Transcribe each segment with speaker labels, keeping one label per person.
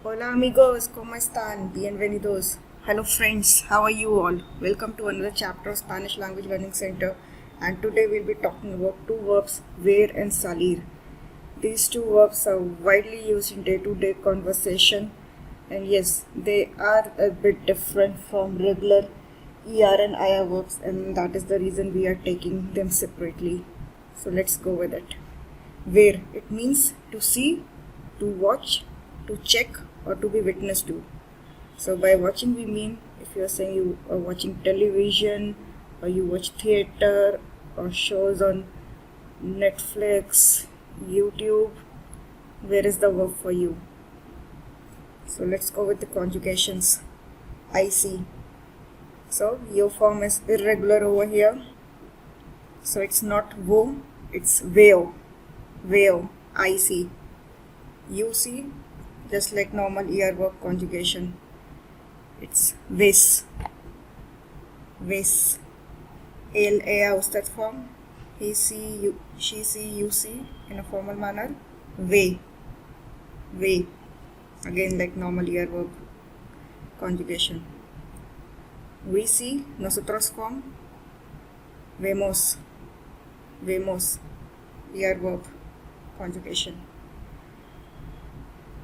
Speaker 1: Hola amigos, ¿cómo están? Bienvenidos. Hello friends, how are you all? Welcome to another chapter of Spanish Language Learning Center, and today we'll be talking about two verbs, VER and SALIR. These two verbs are widely used in day-to-day conversation, and yes, they are a bit different from regular ER and IR verbs, and that is the reason we are taking them separately. So let's go with it. VER, it means to see, to watch, to check, or to be witness to. So by watching we mean if you are saying you are watching television or you watch theater or shows on Netflix, YouTube, where is the verb for you? So let's go with the conjugations. I see. So your form is irregular over here. So it's not wo, it's veo. Veo, I see. You see, just like normal ER verb conjugation. It's ves. Ves. Él, ella, usted form. He see, you, she see, you see in a formal manner. Ve. Ve. Again like normal ER verb conjugation. We see, nosotros form. Vemos. Vemos. ER verb conjugation.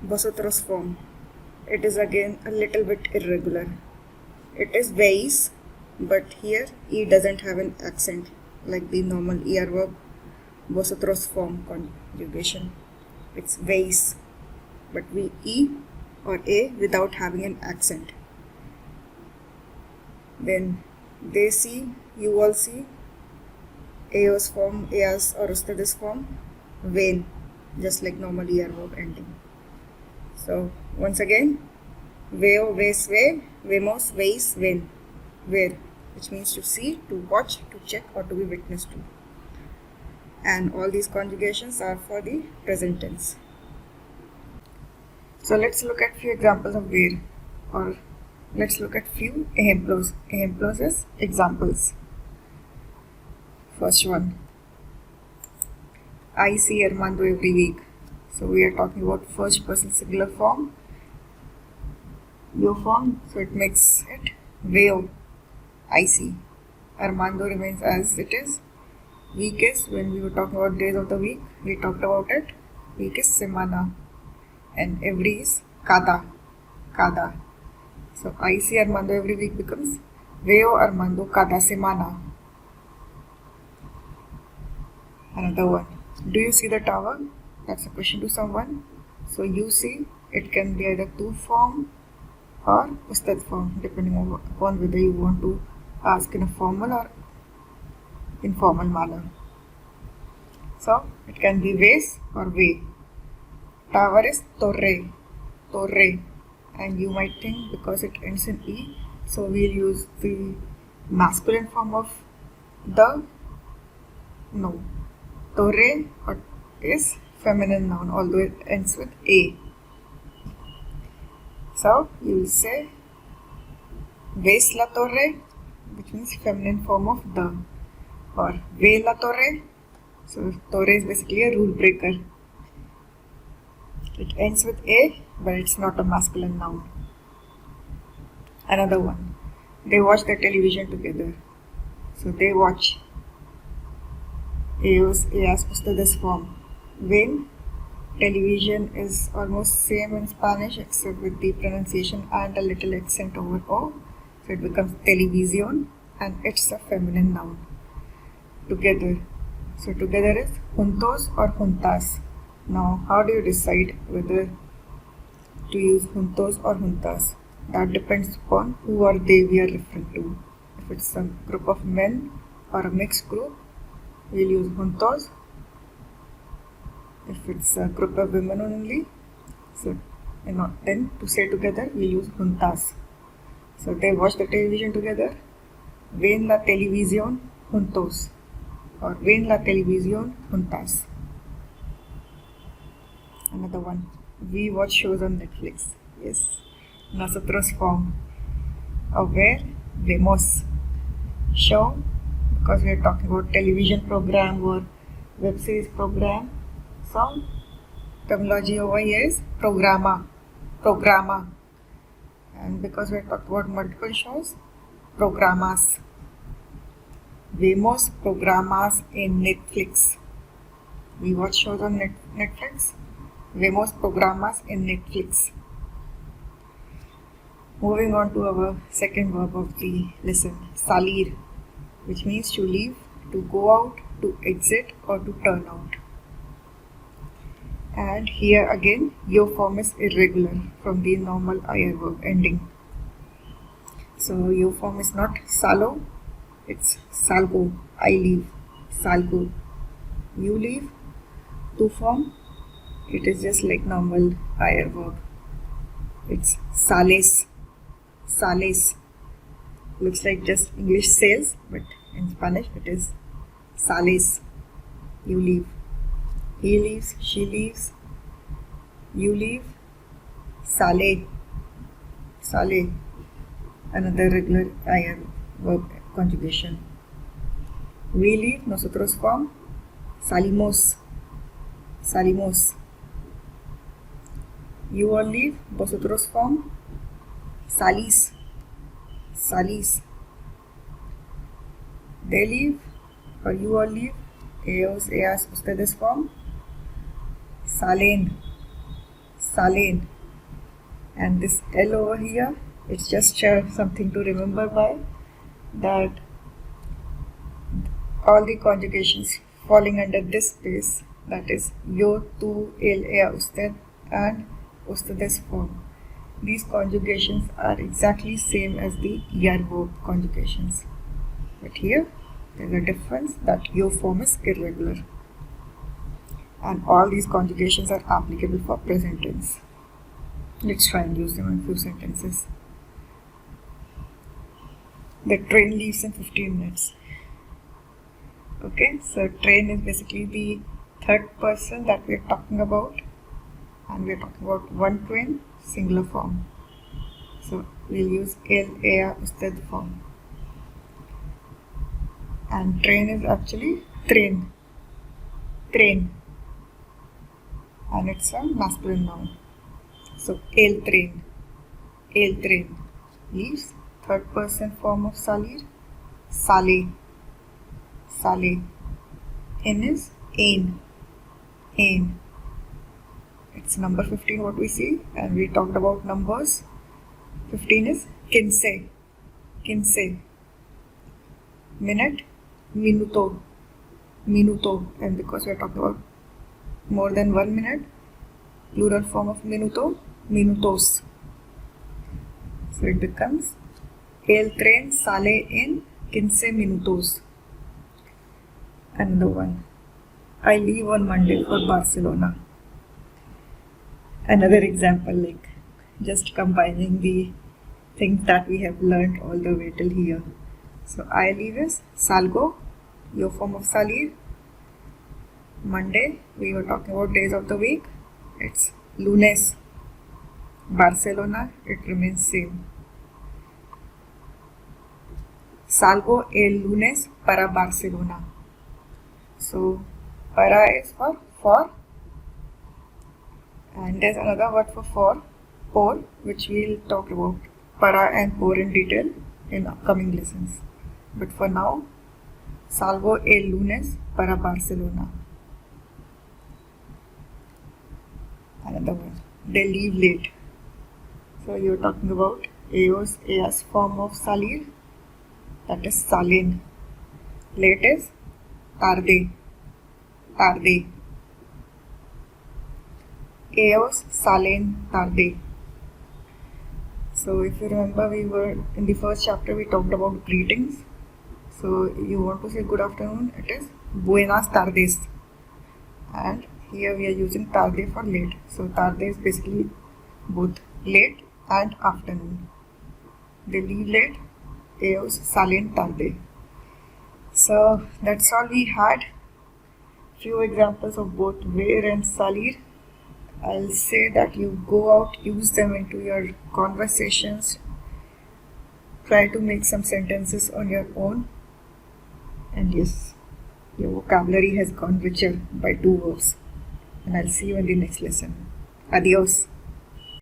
Speaker 1: Vosotros form. It is again a little bit irregular. It is veis, but here E doesn't have an accent like the normal ER verb vosotros form conjugation. It's veis, but we E or A without having an accent. Then they see, you all see, ellos form, ellas or ustedes form, ven, just like normal ER verb ending. So once again, veo, ves, ve, vemos, veis, ven, ver, which means to see, to watch, to check, or to be witness to. And all these conjugations are for the present tense. So let's look at few examples of ver, or let's look at few ejemplos. Ejemplos is examples. First one, I see Armando every week. So we are talking about first person singular form, your form, so it makes it veo, I see. Armando remains as it is. Week is, when we were talking about days of the week, we talked about it. Week is semana, and every is cada, cada. So I see Armando every week becomes veo Armando cada semana. Another one, do you see the tower? That's a question to someone. So you see, it can be either to form or usted form, depending upon whether you want to ask in a formal or informal manner. So it can be ves or ve. Tower is torre, torre, and you might think because it ends in E, so we'll use the masculine form of the. No, torre is feminine noun, although it ends with A. So you will say ves la torre, which means feminine form of the, or ve la torre. So torre is basically a rule breaker. It ends with A, but it's not a masculine noun. Another one, they watch the television together. So they watch. Ellos, ellas, ustedes form. When television is almost same in Spanish except with the pronunciation and a little accent over O, so it becomes televisión, and it's a feminine noun. Together, so together is juntos or juntas. Now how do you decide whether to use juntos or juntas? That depends upon who or they we are referring to. If it's a group of men or a mixed group, we'll use juntos. If it's a group of women only, so then to say together we use juntas. So they watch the television together. Ven la televisión juntos, or ven la televisión juntas. Another one, we watch shows on Netflix. Yes, nosotros form. Or where vemos, show, because we are talking about television program or web series program. So terminology over here is programa, programa. And because we're talking about multiple shows, programas. Vemos programas en Netflix. We watch shows on Netflix. Vemos programas en Netflix. Moving on to our second verb of the lesson, salir, which means to leave, to go out, to exit, or to turn out. And here again, your form is irregular from the normal IR verb ending. So your form is not salo, it's salgo, I leave, salgo. You leave, to form, it is just like normal IR verb. It's sales, sales. Looks like just English sales, but in Spanish it is sales. You leave. He leaves, she leaves, you leave, sale, sale, another regular IR verb conjugation. We leave, nosotros form, salimos, salimos. You all leave, vosotros form, salís, salís. They leave, or you all leave, ellos, ellas, ustedes form, salen, salen. And this L over here, it's just something to remember by, that all the conjugations falling under this space, that is yo, tú, él, ella, usted and ustedes form. These conjugations are exactly same as the ER verb conjugations. But here there is a difference that your form is irregular. And all these conjugations are applicable for present tense. Let's try and use them in a few sentences. The train leaves in 15 minutes. Okay, so train is basically the third person that we are talking about. And we are talking about one train, singular form. So we'll use él, ella, usted form. And train is actually train, train. And it's a masculine noun. So el tren leaves, third person form of salir, sale, sale. In is ain. It's number 15 what we see, and we talked about numbers. 15 is quince. Minute, minuto, and because we are talking about more than 1 minute, plural form of minuto, minutos. So it becomes el tren sale en 15 minutos. Another one, I leave on Monday for Barcelona. Another example, like just combining the things that we have learned all the way till here. So I leave is salgo, your form of salir. Monday, we were talking about days of the week. It's lunes. Barcelona, it remains same. Salgo el lunes para Barcelona. So para is for. And there's another word for, por, which we'll talk about para and por in detail in upcoming lessons. But for now, salgo el lunes para Barcelona. Another one, they leave late. So you're talking about ellos, ellas form of salir, that is salen. Late is tarde, tarde. Ellos salen tarde. So if you remember, we were in the first chapter, we talked about greetings. So you want to say good afternoon, it is buenas tardes. And here we are using tarde for late. So tarde is basically both late and afternoon. They leave late, ellos salen tarde. So that's all we had. Few examples of both VER and SALIR. I'll say that you go out, use them into your conversations, try to make some sentences on your own, and yes, your vocabulary has gone richer by 2 verbs. And I'll see you in the next lesson. Adios.